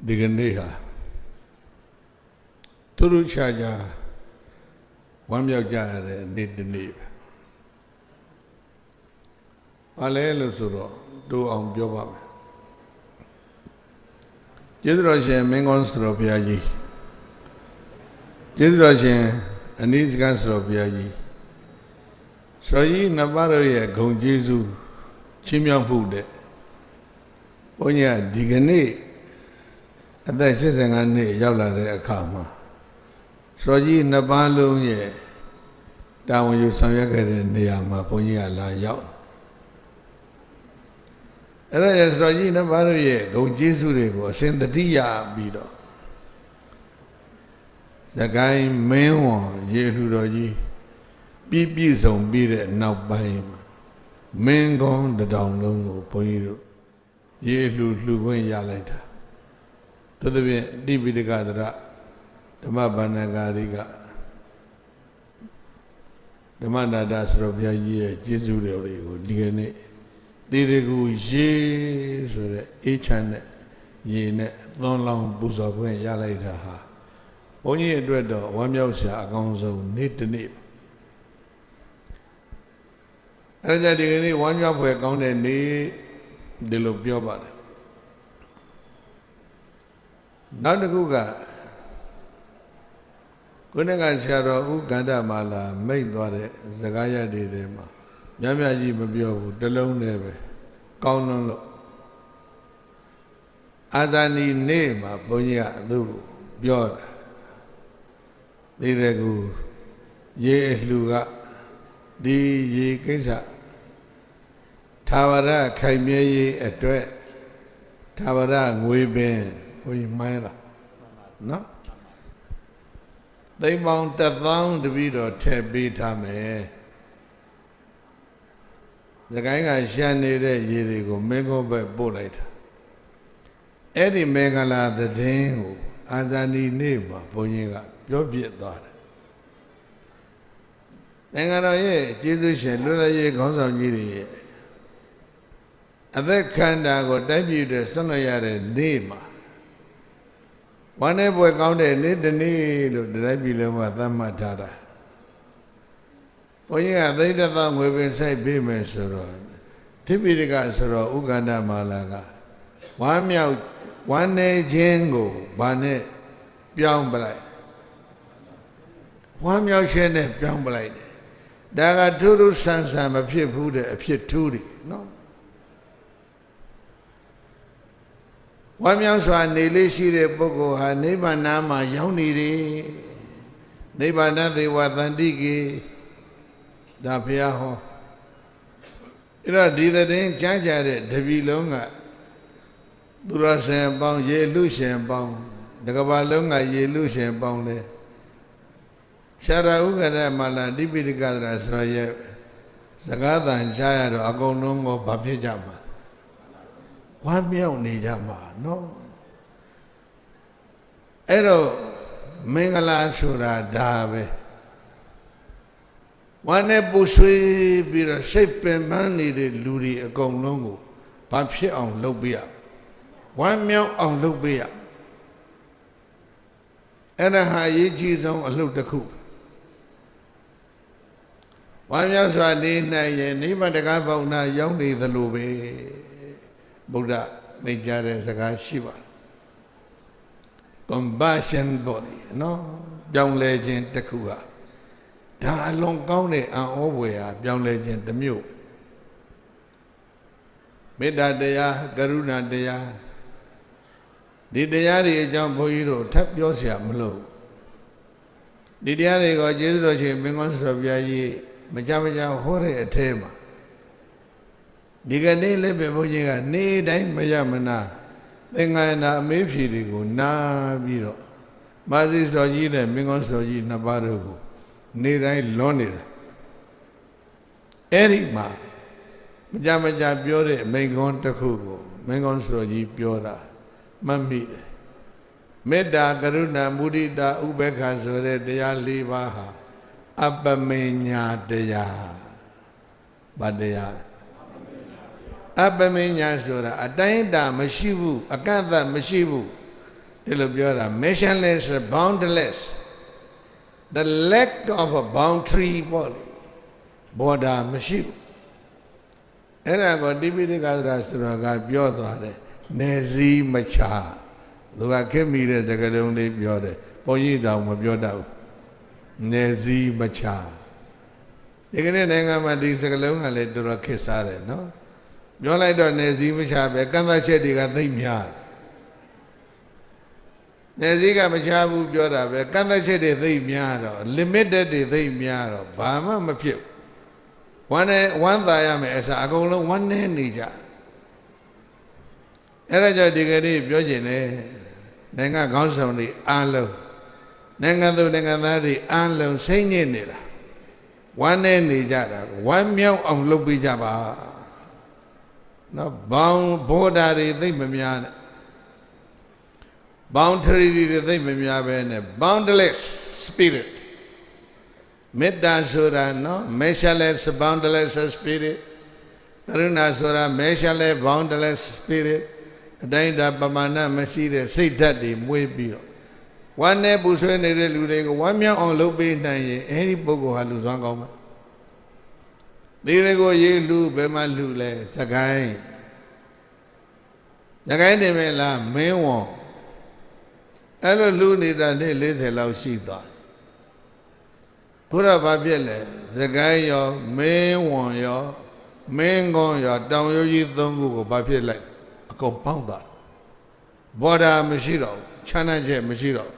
ဒီကနေ့ဟာသူတို့ချာချာဝမ်းမြောက်ကြရတဲ့နေ့တစ်နေ့ပဲ။ဘာလဲလို့ဆိုတော့တို့အောင်ပြောပါမယ်။ကျေးဇူးတော်ရှင်မင်းကောင်းစတော်ဘုရားကြီးကျေးဇူးတော်ရှင်အနိစ္စကစတော်ဘုရားကြီးစတော်ကြီးနှစ်ပါးတို့ရဲ့ဂုဏ်ကျေးဇူးချီးမြှောက်မှုတဲ့ဘုန်းကြီးကဒီကနေ့အသက်85နှစ်ရောက်လာတဲ့အခါမှာစတော်ကြီးနှစ်ပါးလုံးရဲ့တာဝန်ယူဆောင်ရွက်ခဲ့တဲ့နေရာမှာဘုန်းကြီးကလာရောက်အဲ့ဒါရဲ့စတော်ကြီးနှစ်ပါးတို့ရဲ့ဂုဏ်ကျေးဇူးတွေကိုအစဉ်တတိယပြီးတော့သခိုင်းမင်းဝန်ရေလှူတော်ကြီးပြည့်စုံပြီးတဲ့နောက်ပိုင်းမှာမင်းကောင်းတစ်တောင်လုံးကိုဘုန်းကြီးတို့ရေလှူခွင့်ရလိုက်တာသို့သဖြင့်အတိပိဋကသရဓမ္မဗန္ဓကာရိကဓမ္မနာတစရောဘုရားကြီးရဲ့ကျေးဇူးတွေကိုဒီကနေ့တေရကူရေဆိုတဲ့အေးချမ်းတဲ့ရေနဲ့သွန်လောင်းပူဇော်ခွင့်ရလိုက်တာဟာဘုန်းကြီးအတွက်တော့ဝမ်းမြောက်စရာအကောင်းဆုံးနေ့တစ်နေ့အဲ့ဒါကြဒီကနေ့ဝမ်းမြောက်ဖွယ်ကောင်းတဲ့နေ့ဒီလိုပြောပါတယ်နောက်တစ်ခုကခုနကဆရာတော်ဦးကန္တမာလာမိတ်သွားတဲ့စကားရည်တွေမှာများများကြီးမပြောဘူးတစ်လုံးနဲ့ပဲကောင်းလွန်းလို့အာဇာနည်နေ့မှာဘုန်းကြီးကသူ့ပြောတာဒီရကူရေအလှူကဒီရေကိစ္စသာဝရခိုင်မြဲရေးအတွက်သာဝရငွေပင်ဘုန်းကြီးမိုင်းလားနော်သိန်းပေါင်း1000တပည့်တော်ထည့်ပေးထားမယ်သခိုင်းကရှမ်းနေတဲ့ရေတွေကိုမင်းကောဘက်ပို့လိုက်တာအဲ့ဒီမေဃလာသတင်းကိုအာဇာနည်နေ့မှာဘုန်းကြီးကပြောပြသွားတယ်နိုင်ငံတော်ရဲ့ကျေးဇူးရှင်လွတ်လပ်ရေးခေါင်းဆောင်ကြီးတွေရဲ့အသက်ခန္ဓာကိုတိုက်ပြည့်တဲ့ဆွမ်းလွှတ်ရတဲ့နေ့မှာဝမ်းနဲ့ပွဲကောင်းတဲ့နေ့တစ်နေ့လို့တိုက်ပြည့်လုံးကသတ်မှတ်ထားတာဘုန်းကြီးကသိတ္တငွေပင်ဆိုင်ပေးမယ်ဆိုတော့တိပိဋကဆိုတော့ဥက္ကန္တမာလာကဝမ်းမြောက်ဝမ်းနေခြင်းကိုဘာနဲ့ပြောင်းပလိုက်ဝမ်းမြောက်ခြင်းနဲ့ပြောင်းပလိုက်တယ်ဒါကထူးထူးဆန်းဆန်းမဖြစ်ဘူးတဲ့အဖြစ်ထူးတယ်နော်ဝမ်းမြောက်စွာနေလေးရှိတဲ့ပုဂ္ဂိုလ်ဟာနိဗ္ဗာန်မှာရောက်နေတယ်နိဗ္ဗာန်သေဝသန္တိကေဒါဘုရားဟောအဲ့တော့ဒီသတင်းကြားကြတဲ့တပည့်လုံးကသူရရှင်ပေါင်းရေလူရှင်ပေါင်းတကဘာလုံးကရေလူရှင်ပေါင်းလဲဆရာဥက္ကဋ္ဌမလာတိပိဋကသရဆိုရဲ့စကားတန်ကြားရတော့အကုန်လုံးကိုဘာဖြစ်ကြမှာဝမ်းမြောက်နေကြမှာနော်အဲ့တော့မင်္ဂလာဆိုတာဒါပဲဝမ်းနဲ့ပူဆွေးပြီးတော့စိတ်ပင်ပန်းနေတဲ့လူတွေအကုန်လုံးကိုဘာဖြစ်အောင်လုပ်ပေးရဝမ်းမြောက်အောင်လုပ်ပေးရအဲ့ဒါဟာအရေးကြီးဆုံးအလုပ်တစ်ခုဝမ်းမြောက်စွာနေနိုင်ရင်နိဗ္ဗာန်တကားပေါက်နာရောက်နေသလိုပဲဗုဒ္ဓမိန့်ကြားတဲ့စကားရှိပါတယ် compassion ပေါ့နော်ပြောင်းလဲခြင်းတစ်ခုဟာဒါအလွန်ကောင်းတဲ့အံ့ဩဖွယ်ဟာပြောင်းလဲခြင်းတစ်မျိုးမေတ္တာတရားကရုဏာတရားဒီတရားတွေအကြောင်းဘုန်းကြီးတို့ထပ်ပြောเสียမလို့ဒီတရားတွေကိုကျေးဇူးတော်ရှင်မင်းကောင်းစတော်ဘုရားကြီးမကြမကြဟောတဲ့အထဲမှာဒီကနေ့လည်းပဲဘုန်းကြီးကနေ့တိုင်းမရမနာသင်္ဃာနာအမေးဖြေတွေကိုနားပြီးတော့မာဇီစတော်ကြီးနဲ့မင်းကောင်းစတော်ကြီးနှစ်ပါးတို့ကိုနေ့တိုင်းလွန်နေတာအဲ့ဒီမှာမကြမကြပြောတဲ့မိန့်ခွန်းတစ်ခုကိုမင်းကောင်းစတော်ကြီးပြောတာမှတ်မိတယ်မေတ္တာကရုဏာမုဒိတာဥပေက္ခဆိုတဲ့တရား၄ပါးဟာအပမေညာတရားဗတ်တရားအပမေညာဆိုတာအတိုင်းအတာမရှိဘူးအကန့်အသတ်မရှိဘူး ဒီလိုပြောတာ measureless boundless the lack of a boundary ပေါ့လေ border မရှိဘူးအဲ့ဒါကိုတိပိဋကသရဆိုတော့ကပြောသွားတယ်နေစည်းမချသူကခက်မိတဲ့စကားလုံးလေးပြောတယ်ဘုန်းကြီးတောင်မပြောတတ်ဘူးနေစည်းမချဒီကနေ့နိုင်ငံမှာဒီစကားလုံးကလည်းတော်တော်ခက်စားတယ်နော်ပြောလိုက်တော့နေစည်းမချပဲကန့်သတ်ချက်တွေကသိမ့်များနေစည်းကမချဘူးပြောတာပဲကန့်သတ်ချက်တွေသိမ့်များတော့ limited တွေသိမ့်များတော့ဘာမှမဖြစ်ဝမ်းသာရမယ်အစားအကုန်လုံးဝမ်းနေနေကြအဲ့ဒါကြောင့်ဒီကနေ့ပြောချင်တယ်နိုင်ငံခေါင်းဆောင်တွေအားလုံးနိုင်ငံသူနိုင်ငံသားတွေအားလုံးစိတ်ညစ်နေတာဝမ်းနေနေကြတာဝမ်းမြောက်အောင်လုပ်ပေးကြပါနော်ဘောင်ဘောဓာတွေသိမများနဲ့boundary တွေသိမများပဲနဲ့ boundless spirit မေတ္တာဆိုတာနော် measureless boundless spirit ကရုဏာဆိုတာ measureless boundless spirit အတိုင်းဒါပမာဏမရှိတဲ့စိတ်ဓာတ်တွေမွေးပြီးတော့ဝမ်းနဲ့ပူဆွေးနေတဲ့လူတွေကိုဝမ်းမြောက်အောင်လုပ်ပေးနိုင်ရင်အဲဒီပုဂ္ဂိုလ်ဟာလူစွမ်းကောင်းမှာဒီတွေကိုရေးလူဘယ်မှာလူလဲစကိုင်းနေမလားမင်းဝံအဲ့လိုလူနေတာနေ့40လောက်ရှိသွားဘုရားဘာပြည့်လဲစကိုင်းရောမင်းဝံရောမင်းကုန်းရောတောင်ရိုးကြီး3ခုကိုဘာဖြစ်လိုက်အကုန်ပေါင်းသွားဘော်ဒါမရှိတော့ခြားနာချက်မရှိတော့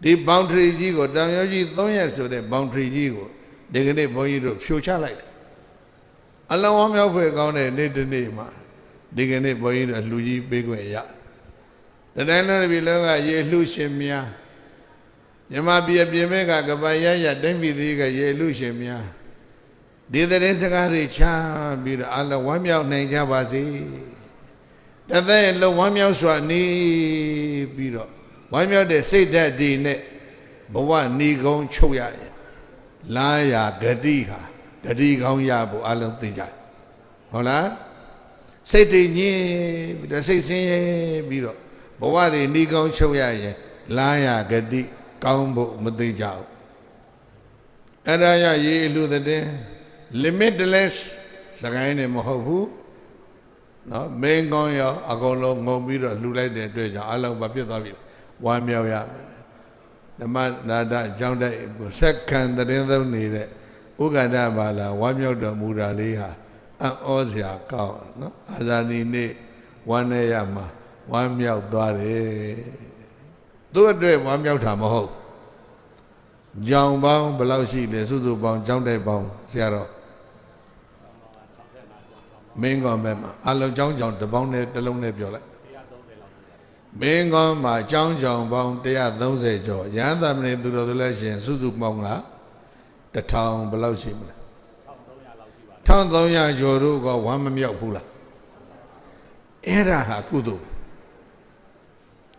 ဒီ boundary ကြီးကိုတောင်ရိုးကြီး3ရက်ဆိုတဲ့ boundary ကြီးကိုဒီကနေ့ဘုန်းကြီးတို့ဖြိုချလိုက်တယ်အလောင်းဝမြောက်ဖွယ်ကောင်းတဲ့နေ့တစ်နေ့မှာဒီကနေ့ဘုန်းကြီးတို့လူကြီးပေးခွင့်ရတတိုင်းလုံးပြည်လုံးကရေလှရှင်များမြမပြည်ပြင်မဲ့ကကပရရတိုင်းပြည်သေးကရေလှရှင်များဒီတဲ့စကားတွေချပြီးတော့အလောဝမ်းမြောက်နိုင်ကြပါစေတသက်လုံးဝမ်းမြောက်စွာနေပြီးတော့ဝမ်းမြောက်တဲ့စိတ်ဓာတ်ဒီနဲ့ဘဝဏီကုံချုပ်ရရင်လာရဂတိဟာဂတိကောင်းရဖို့အလုံးသိကြတယ်ဟုတ်လားစိတ်တည်ငြိမ်ပြီးတော့စိတ်ဆင်းရဲပြီးတော့ဘဝတွေဏီကုံချုပ်ရရင်လာရဂတိကောင်းဖို့မသိကြဘူးအဲ့ဒါရရေးလူတဲ့ limitless စကိုင်းနေမဟုတ်ဘူးနော်မင်းကောင်းရောအကုန်လုံးငုံပြီးတော့လှူလိုက်တဲ့အတွက်ကြောင့်အလုံးမပြတ်သွားပြီဝမ်းမြောက်ရမယ်ဓမ္မနာဒအကြောင်းတိုက်စက္ကန့်သတင်းသုံးနေတဲ့ဥက္ကဋ္ဌဘာလာဝမ်းမြောက်တော်မူတာလေးဟာအံ့ဩစရာကောင်းနော်အာဇာနည်နေ့ဝမ်းနေရမှာဝမ်းမြောက်သွားတယ်သူ့အတွက်ဝမ်းမြောက်တာမဟုတ်ကြောင်ပေါင်းဘယ်လောက်ရှိလဲစုစုပေါင်းကြောင်းတိုက်ပေါင်းဆရာတော်မင်းကောင်းမဲ့မှာအလုံးကြောင်းတစ်ပေါင်းနဲ့တစ်လုံးနဲ့ပြောလိုက်မင်းကောင်းမှာကြောင်းပေါင်း130ကျော်ရဟန်းသမဏေသူတော်သူလည်းရှင်စုစုပေါင်းက1000ဘယ်လောက်ရှိမလဲ1300ကျော်တို့ကဝမ်းမမြောက်ဘူးလားအဲ့ဒါဟာကုသိုလ်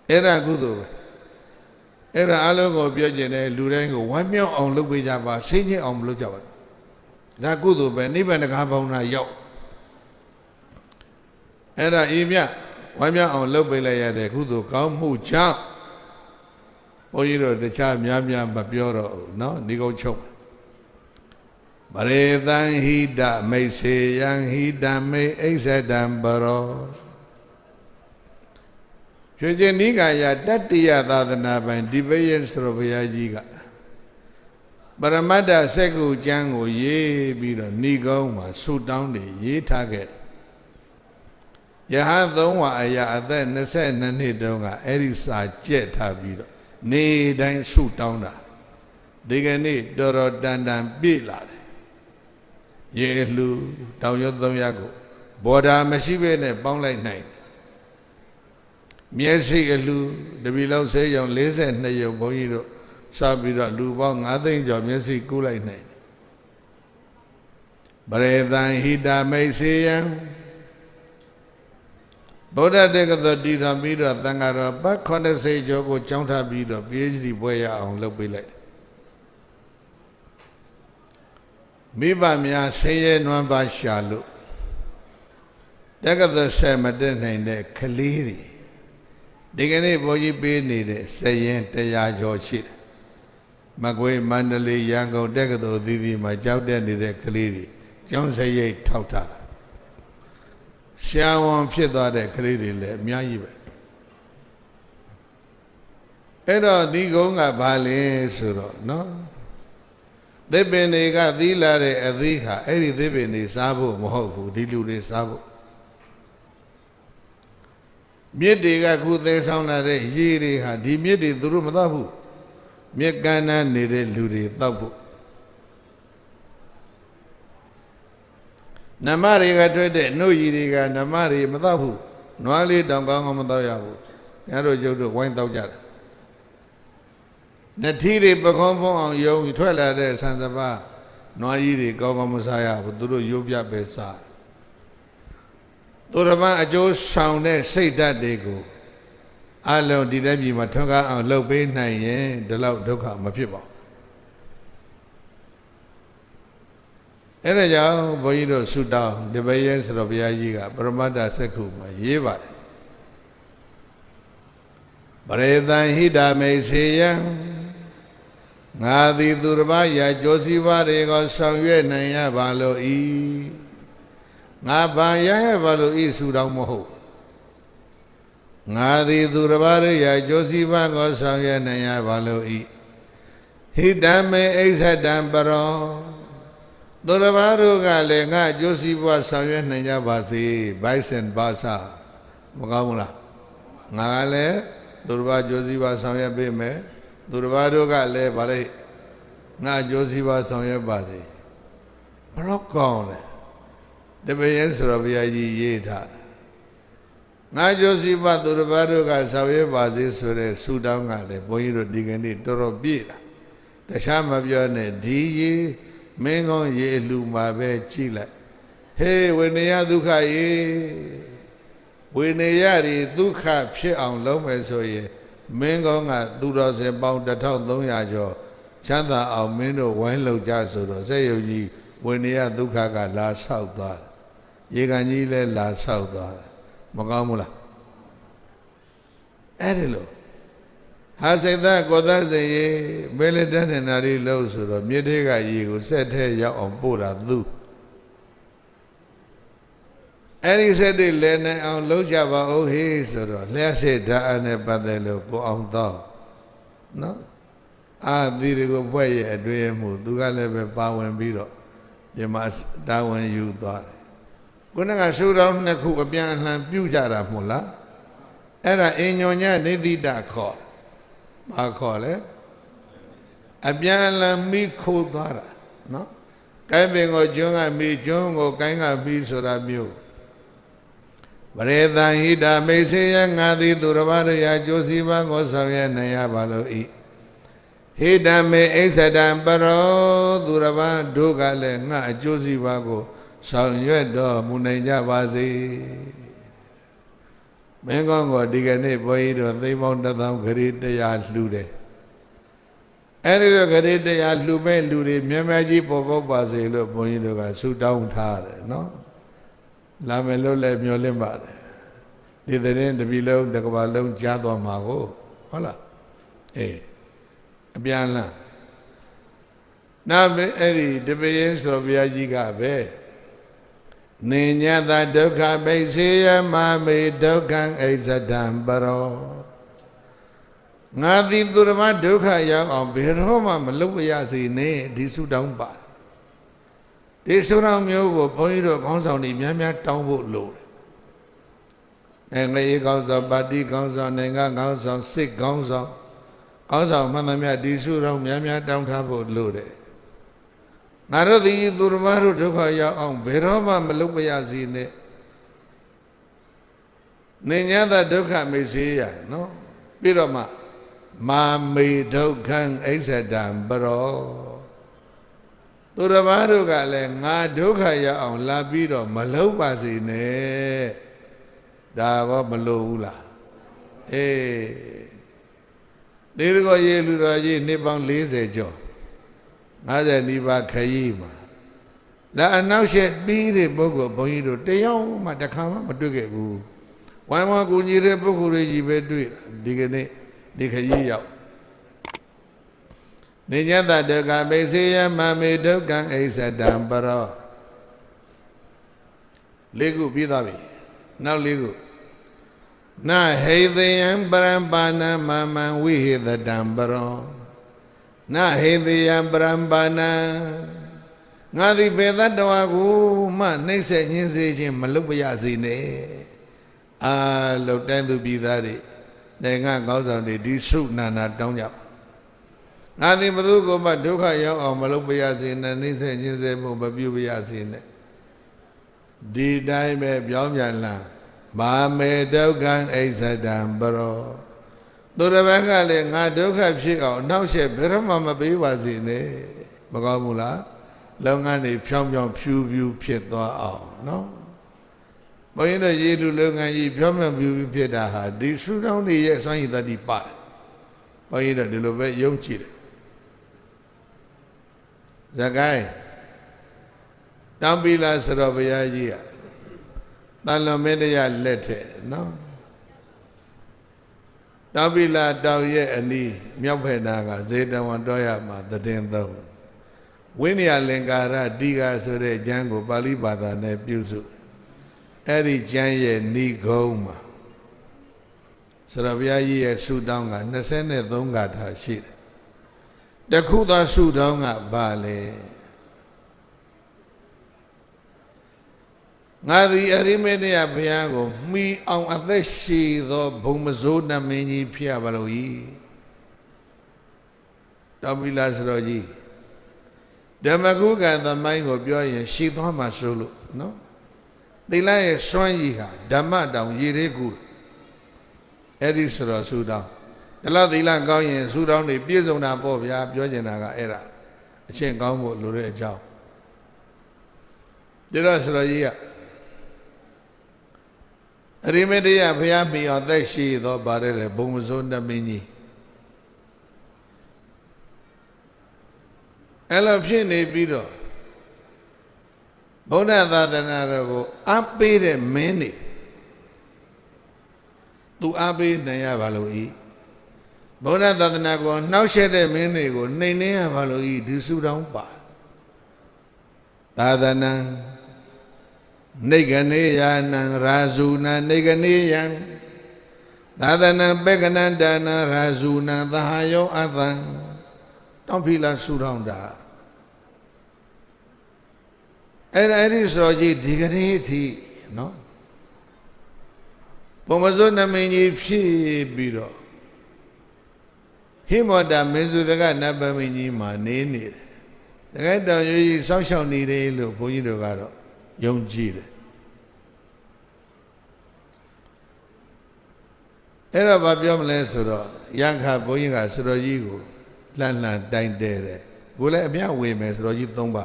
အဲ့ဒါကုသိုလ်ပဲအဲ့ဒါအလုံးကိုပြောကျင်တယ်လူတိုင်းကိုဝမ်းမြောက်အောင်လုပ်ပေးကြပါစိတ်ညစ်အောင်မလုပ်ကြပါဒါကုသိုလ်ပဲနိဗ္ဗာန်တကားပေါင်းတာရောက်အဲ့ဒါဤမြဝမ်းမြောက်အောင်လုပ်ပေးလိုက်ရတဲ့ကုသိုလ်ကောင်းမှုကြောင့်ဘုန်းကြီးတို့တခြားများမပြောတော့ဘူးเนาะဒီကုန်းချုပ်ပရေသံဟိတမိတ်စေယံဟိတမေအိစ္ဆတံပရောကျွေးခြင်းနိကာယတတ္တိယသာသနာပိုင်ဒီပယင်စရဘုရားကြီးကပရမတ္တစက္ကုကျမ်းကိုရေးပြီးတော့ဏိကုံးမှာဆုတောင်းနေရေးထားခဲ့ယဟန်သုံးဝါအရာအသက်22နှစ်တုန်းကအဲ့ဒီစာကြက်ထားပြီးတော့နေတိုင်းဆုတောင်းတာဒီကနေ့တော်တော်တန်ပြည့်လာတယ်ရေလှူတောင်ရွတ်300ကိုဘော်ဒါမရှိဘဲနဲ့ပေါင်းလိုက်နိုင်မျက်စိအလှူတပီလောက်ဆေးရောင်42ရုံဘုန်းကြီးတို့စပြီးတော့လူပေါင်း9သိန်းကျော်မျက်စိကူးလိုက်နိုင်ပရေသံဟိတမိတ်စေယံဗုဒ္ဓတေကသောတည်တော်ပြီးတော့သံဃာတော်ပတ်80ကျော်ကိုကျောင်းထားပြီးတော့ PhD ဘွဲရအောင်လုပ်ပေးလိုက်မိဘများဆင်းရဲနွမ်းပါရှာလို့တက္ကသိုလ်ဆက်မတက်နိုင်တဲ့ကလေးတွေ ဒီကနေ့ဘုန်းကြီးပေးနေတဲ့စရင်တရားကျော်ရှိတယ်မကွေးမန္တလေးရန်ကုန်တက္ကသိုလ်သီးသီးမှာကြောက်တက်နေတဲ့ကလေးတွေကျောင်းစရိတ်ထောက်ထားတာရှားဝန်ဖြစ်သွားတဲ့ကလေးတွေလည်းအများကြီးပဲအဲ့တော့ဒီကုန်းကဘာလဲဆိုတော့နော်သစ်ပင်တွေကသီးလာတဲ့အသီးဟာအဲ့ဒီသစ်ပင်တွေစားဖို့မဟုတ်ဘူးဒီလူတွေစားဖို့မြစ်တွေကခုသေးဆောင်လာတဲ့ရေတွေဟာဒီမြစ်တွေသူတို့မသောက်ဘူးမြစ်ကမ်းနားနေတဲ့လူတွေသောက်ဖို့နမတွေကတွေ့တဲ့နှုတ်ရည်တွေကနမတွေမသောက်ဘူးနွားလေးတောင်ကောင်းကောင်းမသောက်ရဘူးညတို့ကျုပ်တို့ဝိုင်းသောက်ကြတယ်နထီတွေပခုံးဖုံးအောင်ယုံထွက်လာတဲ့ဆန်စပါးနွားကြီးတွေကောင်းကောင်းမစားရဘူးသူတို့ရုပ်ပြပဲစားသူတော်ဘာအကျိုးဆောင်တဲ့စိတ်ဓာတ်တွေကိုအလုံးဒီတဲ့ပြည်မှာထွန်းကားအောင်လှုပ်ပေးနိုင်ရင်ဒီလောက်ဒုက္ခမဖြစ်ပါဘူးအဲ့ဒါကြောင့်ဘုန်းကြီးတို့ဆုတောင်းဒီပယေဆိုတော့ဘုရားကြီးကပရမတ္တစက္ခုမှာရေးပါတယ်ပရေတံဟိတာမေစေယံငါသည်သူတစ်ပါးရာကြိုးစည်းပါးတွေကိုဆောင်ရွက်နိုင်ရပါလို့ဤငါဘာရရပါလို့ဤဆုတောင်းမဟုတ်ငါသည်သူတစ်ပါးရာကြိုးစည်းပါးကိုဆောင်ရွက်နိုင်ရပါလို့ဤဟိတမေအိစ္ဆတံပရောသူတစ်ပါးတို့ကလည်းငါကြိုးစည်းပါးဆောင်ရွက်နိုင်ကြပါစေဘိုက်စင်ဘာသာမကောင်းဘူးလားငါကလည်းသူတစ်ပါးကြိုးစည်းပါးဆောင်ရွက်ပေးမယ်သူတစ်ပါးတို့ကလည်းဗါလေငါကြိုးစည်းပါးဆောင်ရွက်ပါစေဘလို့ကောင်းလဲတပည့်ရဲ့ဆိုတော့ဘုရားကြီးရေးထားငါကြိုးစည်းပါးသူတစ်ပါးတို့ကဆောင်ရွက်ပါစေဆိုတဲ့ဆုတောင်းကလည်းဘုန်းကြီးတို့ဒီကနေ့တော်တော်ပြည့်တာတခြားမပြောနဲ့ဒီရေးမင်းကောင်းရေလူမှာပဲကြည့်လိုက်ဟေးဝိနည်းဒုက္ခရေဝိနည်းရတွေဒုက္ခဖြစ်အောင်လုပ်မယ်ဆိုရင်မင်းကောင်းကသူတော်စင်ပေါင်း1300ကျော်ချမ်းသာအောင်မင်းတို့ဝိုင်းလောက်ကြဆိုတော့စက်ရုပ်ကြီးဝိနည်းဒုက္ခကလာဆောက်သွားရေကန်ကြီးလည်းလာဆောက်သွားမကောင်းဘူးလားအဲ့ဒီလိုဟာစိတ်သားကိုယ်သားစိတ်ရေမဲလက်တန်းနဲ့နာရီလို့ဆိုတော့မြေထဲကရေကိုဆက်ထဲရောက်အောင်ပို့တာသူအဲ့ဒီစက်တွေလည်းနဲ့အောင်လုံးကြပါဦးဟေးဆိုတော့လျှက်စစ်ဓာတ်နဲ့ပတ်သက်လို့ကိုအောင်တော့နော်အာသီတွေကိုဖွဲ့ရဲ့အတွင်းမှုသူကလည်းပဲပါဝင်ပြီးတော့ဒီမှာတာဝန်ယူသွားတယ်ခုနကရှုတော်နှစ်ခုအပြန်အလှန်ပြုကြတာမဟုတ်လားအဲ့ဒါအညောညနေတိတခေါ်ဘာခေါ်လဲအပြန်အလှန်မိခိုးသွားတာနော်ကိုင်းပင်ကိုကျွန်းကမိကျွန်းကိုကိုင်းကပြီးဆိုတာမျိုးပရေတံဟိတာမေစေယငါသည်သူတစ်ပါးတို့ရာကြိုးစည်းပါးကိုဆောင်ရွက်နိုင်ရပါလို့ဤဟိတမေအိစ္ဆတံပရောသူတစ်ပါးတို့ကလည်းငါအကျိုးစီးပွားကိုဆောင်ရွက်တော်မူနိုင်ကြပါစေမင်းကောင်းကိုဒီကနေ့ဘုန်းကြီးတို့သိပေါင်း1000ခရီးတရားလှူတယ်အဲ့ဒီလိုခရီးတရားလှူမဲ့လူတွေမြတ်မြတ်ကြီးပေါ်ပေါက်ပါစေလို့ဘုန်းကြီးတို့ကဆုတောင်းထားတယ်နော်လာမယ်လို့လည်းမျှော်လင့်ပါတယ်ဒီသတင်းတစ်ပြည်လုံးတစ်ကမ္ဘာလုံးကြားသွားမှာကိုဟုတ်လားအေးအပြန်လန်းနာမည်အဲ့ဒီတပည့်ရင်ဆိုဘုရားကြီးကပဲနေညတဒုက္ခပိစေယမမေဒုက္ခံဣဇဒံပရောငါသည်သူတော်မဒုက္ခရောက်အောင်ဘယ်တော့မှမလုပ်ရစေနဲ့ဒီဆုတောင်းပါဒီဆုတောင်းမျိုးကိုဘုန်းကြီးတို့ခေါင်းဆောင်တွေများများတောင်းဖို့လိုတယ်နိုင်ငံရေးခေါင်းဆောင်ပါတီခေါင်းဆောင်နိုင်ငံခေါင်းဆောင်စစ်ခေါင်းဆောင်ခေါင်းဆောင်မှန်သမျှဒီဆုတောင်းများများတောင်းထားဖို့လိုတယ်ငါတို့ဒီသူတော်မတို့ဒုက္ခရောက်အောင်ဘယ်တော့မှမလုပ်ရစေနဲ့နေညတဒုက္ခမေစေယနော်ပြီးတော့မှမာမေဒုက္ခံဣစ္ဆဒံပရောသူတော်ဘာတို့ကလည်းငါဒုက္ခရောက်အောင်လာပြီးတော့မလုပ်ပါစေနဲ့ဒါကောမလို့ဘူးလားအေးဒီကောရေလူတော်ကြီးနှစ်ပေါင်း40ကျော်50နီးပါးခရီးမှာဒါအနောက်ရှက်ပြီးတဲ့ပုဂ္ဂိုလ်ဘုန်းကြီးတို့တယောက်မှတစ်ခါမှမတွေ့ခဲ့ဘူး ဝိုင်းဝန်းကူညီတဲ့ပုဂ္ဂိုလ်တွေကြီးပဲတွေ့ဒီကနေ့ဒီခရီးရောက်နိညတဒုက္ခမေစေယမမေဒုက္ခံအိသတံပရောလေးခုပြီးသွားပြီနောက်လေးခုနဟိသေယံပရံပါဏမမံဝိဟိတတံပရောနဟိသေယံပရံပါဏငါသည်ဘေသတ္တဝါကိုမှနှိမ့်ဆက်ညှင်းစေခြင်းမလုပ်ပါရစေနဲ့အာလောက်တိုင်းသူပြည်သားတွေနိုင်ငံကောင်းဆောင်တွေဒီစုနာနာတောင်းကြငါသည်ဘသူကိုမှဒုက္ခရောက်အောင်မလုပ်ပါရစေနဲ့နှိမ့်ဆက်ညှင်းစေမှုမပြုပါရစေနဲ့ဒီတိုင်းပဲပြောင်းပြန်လာမာမေဒုက္ခံအိသတံပရောသူတစ်ပတ်ကလည်းငါဒုက္ခဖြစ်အောင်နောက်ဆက်ဘယ်တော့မှမပေးပါစေနဲ့မကောင်းဘူးလားလုပ်ငန်းတွေဖြောင်းဖြောင်းဖြူဖြူဖြစ်သွားအောင်နော်ဘုန်းကြီးတို့ရေလူလုပ်ငန်းကြီးဖြောင်းဖြောင်းဖြူဖြူဖြစ်တာဟာဒီဆူတောင်းတွေရဲ့စွမ်းရည်တတ္တိပါတယ်ဘုန်းကြီးတို့ဒီလိုပဲယုံကြည်တယ်ဇကိုင်းတောင်ပီလာစတော်ဘုရားကြီးကတန်လွန်မင်းတရားလက်ထက်နော်တောင်ပီလာတောင်ရဲ့အနီးမြောက်ဖက်နာကဇေတဝန်တော်ရမှာတည်င်းသုံးဝိနည်းလင်္ကာရတိကာဆိုတဲ့ကျမ်းကိုပါဠိဘာသာနဲ့ပြုစုအဲ့ဒီကျမ်းရဲ့ဏိဂုံးမှာစတော်ဘုရားကြီးရဲ့ဆုတောင်းက23ဂါထာရှိတယ်တခုသောဆုတောင်းကဘာလဲငါသည်အရိမေတ္တယဘုရားကိုမှီအောင်အသက်ရှည်သောဘုံမစိုးနှမင်းကြီးဖြစ်ရပါလို့ဤတောင်ပီလာစတော်ကြီးဓမ္မကုကသမိုင်းကိုပြောရင်ရှည်သွားမှဆိုလို့နော်သီလရဲ့စွမ်းရည်ဟာဓမ္မတောင်ရည်လေးကူအဲ့ဒီဆိုတော့ဆူတောင်းဒီလောက်သီလကောင်းရင်ဆူတောင်းနေပြည့်စုံတာပေါ့ဗျာပြောချင်တာကအဲ့ဒါအချင်းကောင်းဖို့လိုတဲ့အကြောင်းဒါတော့ဆိုတော့ကြီးကအရိမေတ္တယဘုရားမိအောင်သက်ရှိသောဗါတဲ့လေဘုံမစိုးနှမင်းကြီးအဲ့လိုဖြစ်နေပြီးတော့ဗုဒ္ဓသာသနာတော်ကိုအားပေးတဲ့မင်းတွေသူအားပေးနိုင်ရပါလို့ဤဗုဒ္ဓသာသနာကိုနှောက်ယှက်တဲ့မင်းတွေကိုနှိမ်နှင်းရပါလို့ဤဒီစုတောင်းပါသာသနာနေကနေယနံရာဇူနံနေကနေယံသာသနာပေကနန္တနာရာဇူနံသဟာယောအသံတောင်းဖီလာဆူတောင်းတာအဲ့ဒီဆိုကြီးဒီကနေ့အထိနော်ဘုံမစိုးနမင်းကြီးဖြစ်ပြီးတော့ဟိမောတာမင်းစုတကနတ်ပမင်းကြီးမှာနေနေတယ်တကယ်တော်ကြီးစောင့်ရှောက်နေတယ်လို့ဘုန်းကြီးတို့ကတော့ယုံကြည်တယ်အဲ့တော့ဘာပြောမလဲဆိုတော့ရန်ခဘုန်းကြီးကစတော်ကြီးကိုလှန်လှန်တိုင်တဲတယ်ကိုလည်းအမြဝေမယ်စတော်ကြီး3ပါ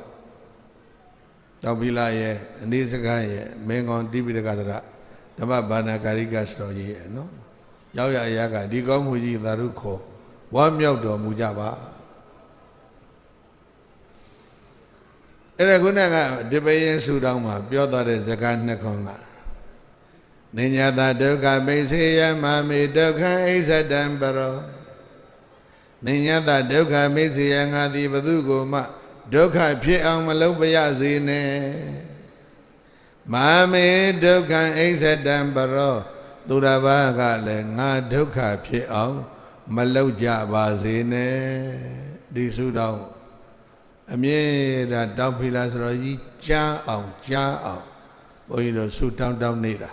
တောင်ပီလာရဲ့အနိစကရဲ့မင်းကောင်တိပိဋကသရဓမ္မဘာနာကာရိကစတော်ကြီးရဲ့နော်ရောက်ရအရာကဒီကောင်းမှုကြီးသာရုခေါ်ဝမ်းမြောက်တော်မူကြပါအဲ့ဒါခုနကဒီပရင်ဆူတောင်းမှာပြောသွားတဲ့စကားနှစ်ခွန်းကနိညတဒုက္ခမိစေယမမေဒုက္ခအိသတံပရောနိညတဒုက္ခမိစေယငါသည်ဘသူကိုမှဒုက္ခဖြစ်အောင်မလုပ်ပါရစေနဲ့မာမေဒုက္ခအိသတံပရောသူတစ်ပါးကလည်းငါဒုက္ခဖြစ်အောင်မလုပ်ကြပါစေနဲ့ဒီဆုတောင်းအမြဲတမ်းတောင်းဖီလာဆိုတော့ကြီးကြားအောင်ဘုန်းကြီးတို့ဆုတောင်းနေတာ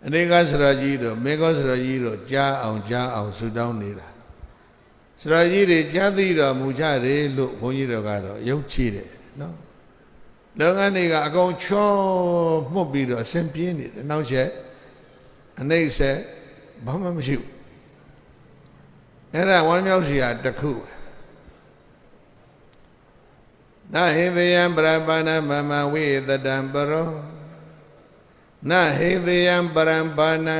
အနေကဆိုတော့ကြီးတို့မေကောဆိုတော့ကြီးတို့ကြားအောင်ဆုတောင်းနေတာဆိုတော့ကြီးတွေကြားသိတော်မူကြတယ်လို့ဘုန်းကြီးတို့ကတော့ယုံကြည်တယ်နော်လုပ်ငန်းတွေကအကုန်ချောမှုတ်ပြီးတော့အစဉ်ပြင်းနေတယ်နောက်ချက်အနှိမ့်ဆက်ဘာမှမရှိဘူးအဲ့ဒါဝမ်းမြောက်စရာတစ်ခုနဟိသေယံပရပဏမမဝိသတံပရောနဟိသေယံပရံပါဏံ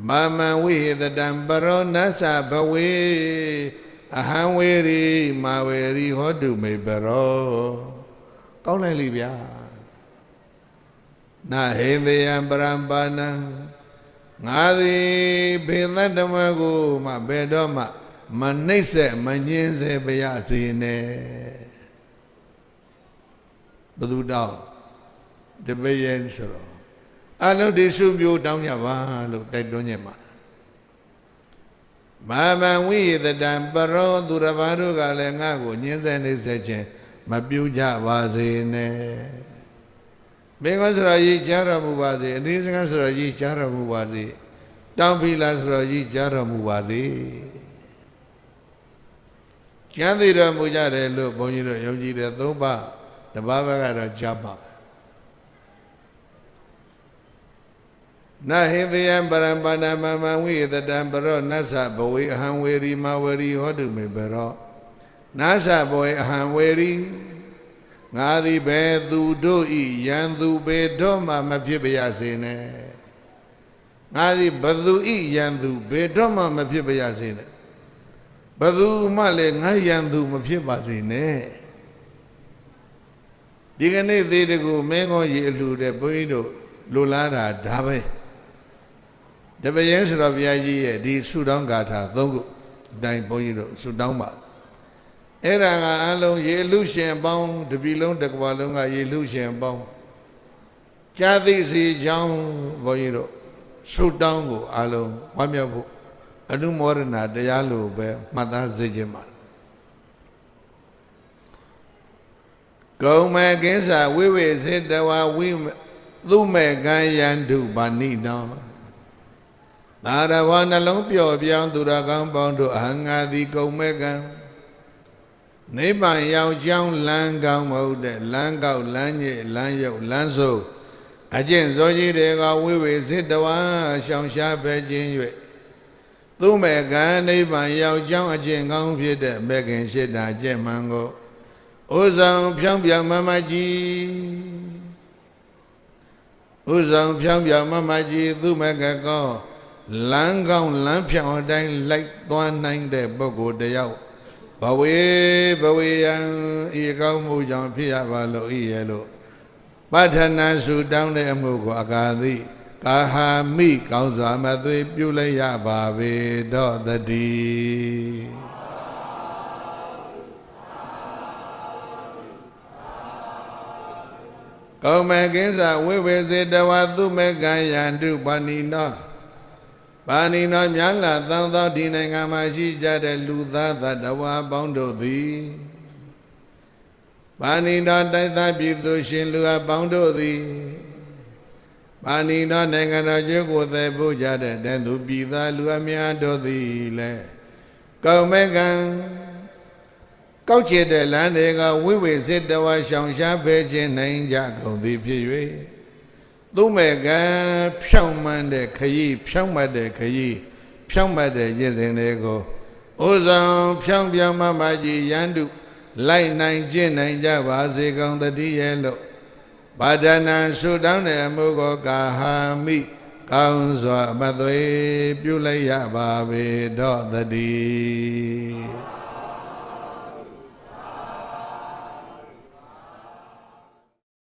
မမဝိသတံပရောနသဘဝေအဟံဝေရိမာဝေရိဟောတုမေပရောကောင်းလိုက်လိဗျာ နာဟေသယံပရံပါဏံငါသည်ဘေသတ္တမကိုမှဘယ်တော့မှမနှိမ့်ဆက်မငင်းစေပါရစေနဲ့ဘသူတောင်းတပည့်ရဲ့ဆိုတော့အလုံးဒီစုမျိုးတောင်းကြပါလို့တိုက်တွန်းညမှာမာမံဝိယတတံပရောသူတစ်ပါးတို့ကလည်းငါ့ကိုညင်းဆဲနေစေခြင်းမပြုကြပါစေနဲ့မင်းကဆိုရကြီးကြားတော်မူပါစေအနည်းစကားဆိုရကြီးကြားတော်မူပါစေတောင်းဖီလာဆိုရကြီးကြားတော်မူပါစေကျမ်းသိတော်မူကြတယ်လို့ဘုန်းကြီးတို့ယုံကြည်တဲ့သုံးပါးတပါးဘက်ကတော့ကြားပါနာဟိသယံပရံပါဏမမံဝိယတတံပရောနသဘဝေအဟံဝေရီမဝရီဟောတုမေပရောနသဘဝေအဟံဝေရီငါသည်ဘယ်သူတို့ဤယံသူဘေတော့မှမဖြစ်ပါရစေနဲ့ငါသည်ဘသူဤယံသူဘေတော့မှမဖြစ်ပါရစေနဲ့ဘသူမှလည်းငါယံသူမဖြစ်ပါစေနဲ့ဒီကနေ့သေးတကူမင်းကောရေအလှူတဲ့ဘုန်းကြီးတို့လိုလားတာဒါပဲတပည့်ရဲဆိုတော့ဘုရားကြီးရဲ့ဒီဆုတောင်းဂါထာ၃ခုအတိုင်းဘုန်းကြီးတို့ဆုတောင်းပါအဲ့ဒါကအလုံးရေလူရှင်ပေါင်းတပြည်လုံးတစ်ကမ္ဘာလုံးကရေလူရှင်ပေါင်းကြာသိစီချောင်းဘုန်းကြီးတို့ဆုတောင်းကိုအလုံးဝမ်းမြောက်ဖို့အနုမောဒနာတရားလိုပဲမှတ်သားစေခြင်းပါဂုံမေကိစ္စဝိဝေစေတဝဝိသုမေကံယန္တုပါဏိနောသာရဝနှလုံးပျော်ပြောင်းသူရကောင်းပေါင်းတို့အဟံငါသည်ဂုံမေကံနိဗ္ဗာန်ရောက်ကြောင်းလမ်းကောင်းမဟုတ်တဲ့လမ်းကောက်လမ်းညစ်လမ်းရုပ်လမ်းဆိုးအကျင့်စောကြီးတွေကဝိဝေစေတဝါရှောင်ရှားပဲခြင်း၍သူမေကံနိဗ္ဗာန်ရောက်ကြောင်းအကျင့်ကောင်းဖြစ်တဲ့မေခင်ရှိတာအကျင့်မှန်ကိုဥဆောင်ဖြောင်းပြောင်းမမကြီးဥဆောင်ဖြောင်းပြောင်းမမကြီးသူမေကကောလမ်းကောင်းလမ်းဖြောင်းအတိုင်းလိုက်သွားနိုင်တဲ့ပုဂ္ဂိုလ်တယောက်ဘဝေယံဤကောင်းမှုကြောင့်ဖြစ်ရပါလို့ဤရဲ့လို့ပဋ္ဌနာစုတောင်းတဲ့အမှုကိုအကာသိကာဟာမိကောင်းစွာမသွေပြုလိုက်ရပါပေတော့တည်းကောင်းမဲ့ကိစ္စဝိဝေစေတဝသုမေကံယန္တုပါဏိနောပါဏိနောမြတ်လာသောသောဒီနိုင်ငံမှာရှိကြတဲ့လူသားသတ္တဝါပေါင်းတို့သည်ပါဏိနောတိုက်သားပြည်သူရှင်လူအပေါင်းတို့သည်ပါဏိနောနိုင်ငံတော်ကျွကိုယ်သည်ဖို့ကြတဲ့တန်သူပြည်သားလူအများတို့သည်လည်းကောင်းမဲ့ကံကောက်ချစ်တဲ့လမ်းတွေကဝိဝေစေတဝါရှောင်ရှားဖဲခြင်းနိုင်ကြကုန်သည်ဖြစ်၍သူမေကံဖြောင့်မှန်တဲ့ခရီးဖြောင့်မှတ်တဲ့ခရီးဖြောင့်မှတ်တဲ့ရည်စင်တွေကိုဥဆောင်ဖြောင့်ပြောင်းမမကြီးယန္တုလိုက်နိုင်ကျင့်နိုင်ကြပါစေကုန်တည်းရဲ့လို့ပါဒနာဆုတောင်းတဲ့အမှုကိုကာဟာမိကောင်းစွာမသွေပြုလိုက်ရပါပေတော့တည်း